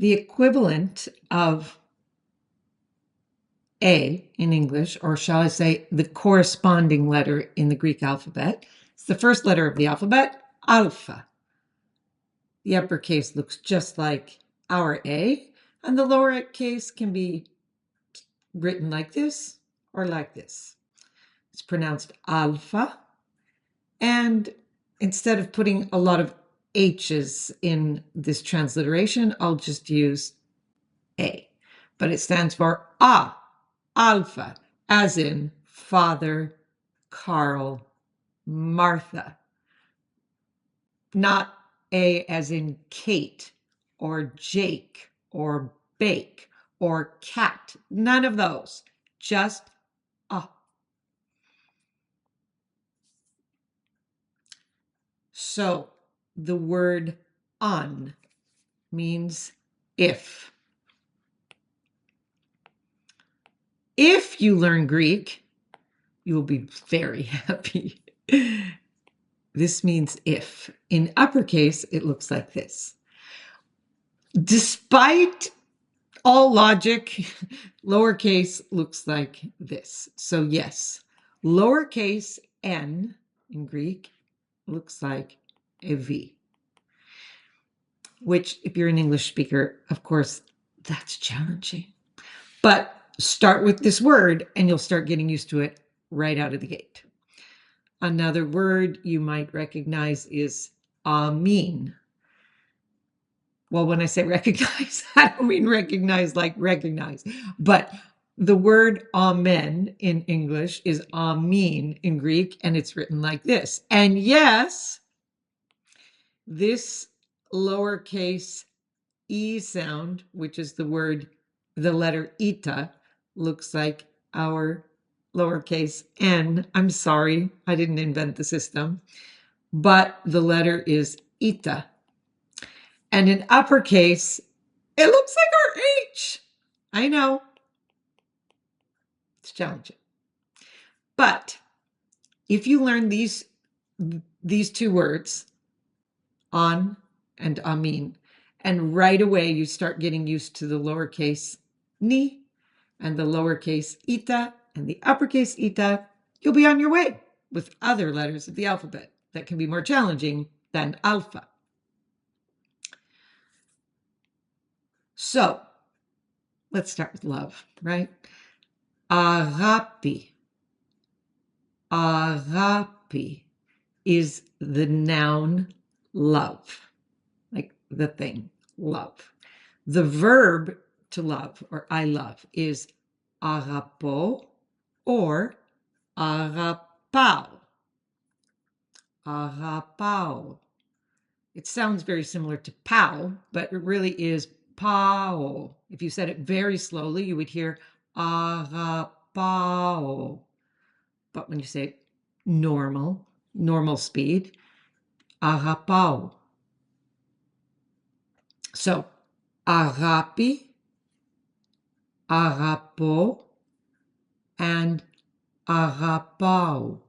The equivalent of A in English, or shall I say the corresponding letter in the Greek alphabet, it's the first letter of the alphabet, alpha. The uppercase looks just like our A, and the lowercase can be written like this or like this. It's pronounced alpha, and instead of putting a lot of H's in this transliteration, I'll just use A. But it stands for A, alpha, as in Father, Carl, Martha. Not A as in Kate or Jake or bake or cat. None of those. Just A. So the word on means if. If you learn Greek, you will be very happy. This means if. In uppercase, it looks like this. Despite all logic, lowercase looks like this. So yes, lowercase n in Greek looks like a V, which if you're an English speaker, of course, that's challenging. But start with this word and you'll start getting used to it right out of the gate. Another word you might recognize is amin. Well, when I say recognize, I don't mean recognize like recognize, but the word amen in English is amin in Greek, and it's written like this. And yes, this lowercase e sound, which is the letter ita, looks like our lowercase n. I'm sorry, I didn't invent the system, but the letter is ita. And in uppercase, it looks like our H. I know. It's challenging. But if you learn these two words, on and amin, and right away you start getting used to the lowercase ni and the lowercase ita and the uppercase ita, you'll be on your way with other letters of the alphabet that can be more challenging than alpha. So let's start with love, right? Agapi. Agapi is the noun love, like the thing, love. The verb to love, or I love, is agapo or agapao. Agapao. It sounds very similar to pow, but it really is pao. If you said it very slowly, you would hear agapao. But when you say it normal speed, agapao. So, agapi, agapo, and agapao.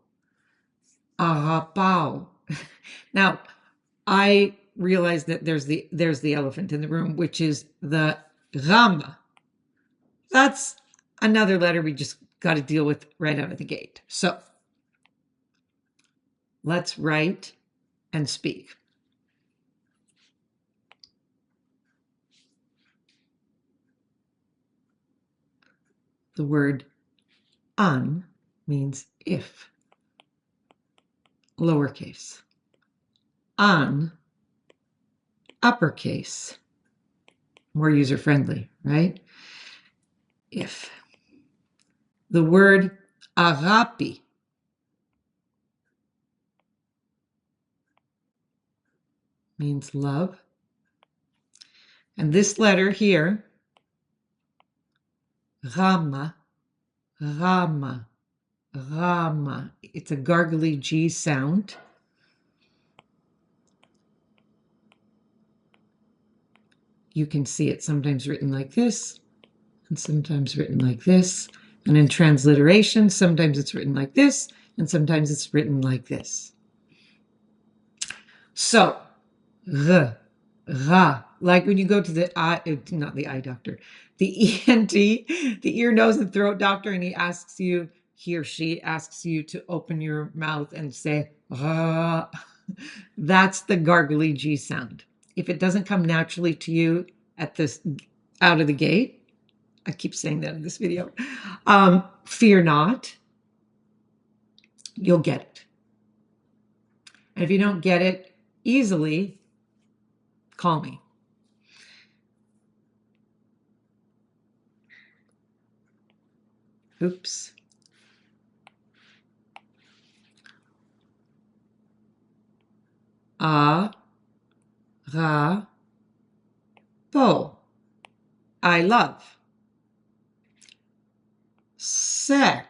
Agapao. Now, I realize that there's the elephant in the room, which is the rama. That's another letter we just got to deal with right out of the gate. So let's write and speak. The word an means if, lowercase. An, uppercase, more user-friendly, right? If. The word agapi means love. And this letter here, rama, rama, rama. It's a gargly G sound. You can see it sometimes written like this and sometimes written like this. And in transliteration, sometimes it's written like this and sometimes it's written like this. So, r, ra, Like when you go to the eye, not the eye doctor, the ENT, the ear, nose, and throat doctor, and he or she asks you to open your mouth and say, ah. That's the gargly G sound. If it doesn't come naturally to you at this out of the gate, I keep saying that in this video, fear not, you'll get it. And if you don't get it easily, call me. Oops. A, ra, po. I love. Se,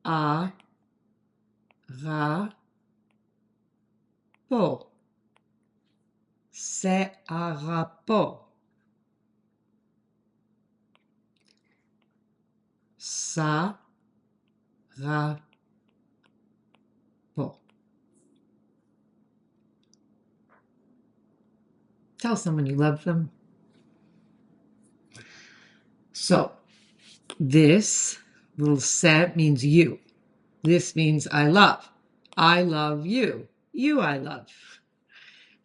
a, ra, po. Se, a, ra, po. Sa, ra, po. Tell someone you love them. So this little se means you. This means I love. I love you. You I love.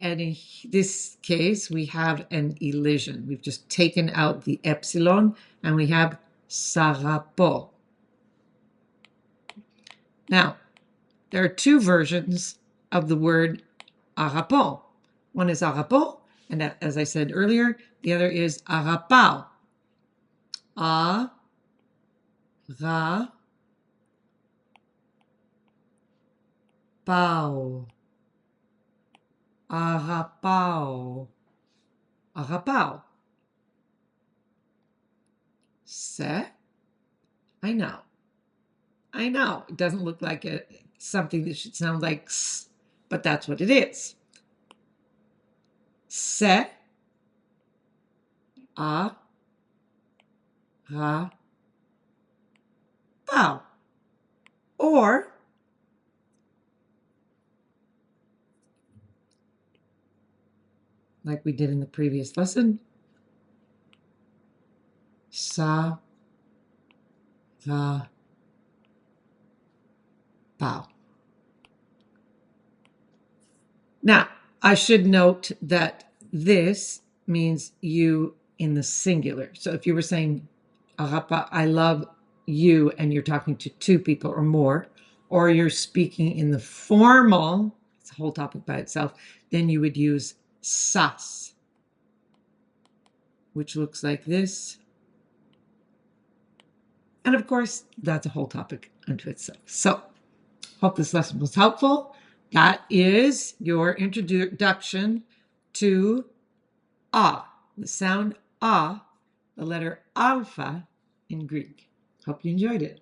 And in this case, we have an elision. We've just taken out the epsilon and we have sarapo. Now, there are two versions of the word arapo. One is arapo, and as I said earlier, the other is arapao. A, ra, pao. Arapao. Arapao. Se. I know. I know. It doesn't look like something that should sound like s, but that's what it is. Se. A. Ra. Pao. Or like we did in the previous lesson, sa, ra, pao. Now, I should note that this means you in the singular. So if you were saying, arapa, I love you, and you're talking to two people or more, or you're speaking in the formal, it's a whole topic by itself, then you would use sas, which looks like this. And of course, that's a whole topic unto itself. So, hope this lesson was helpful. That is your introduction to a, the sound a, the letter alpha in Greek. Hope you enjoyed it.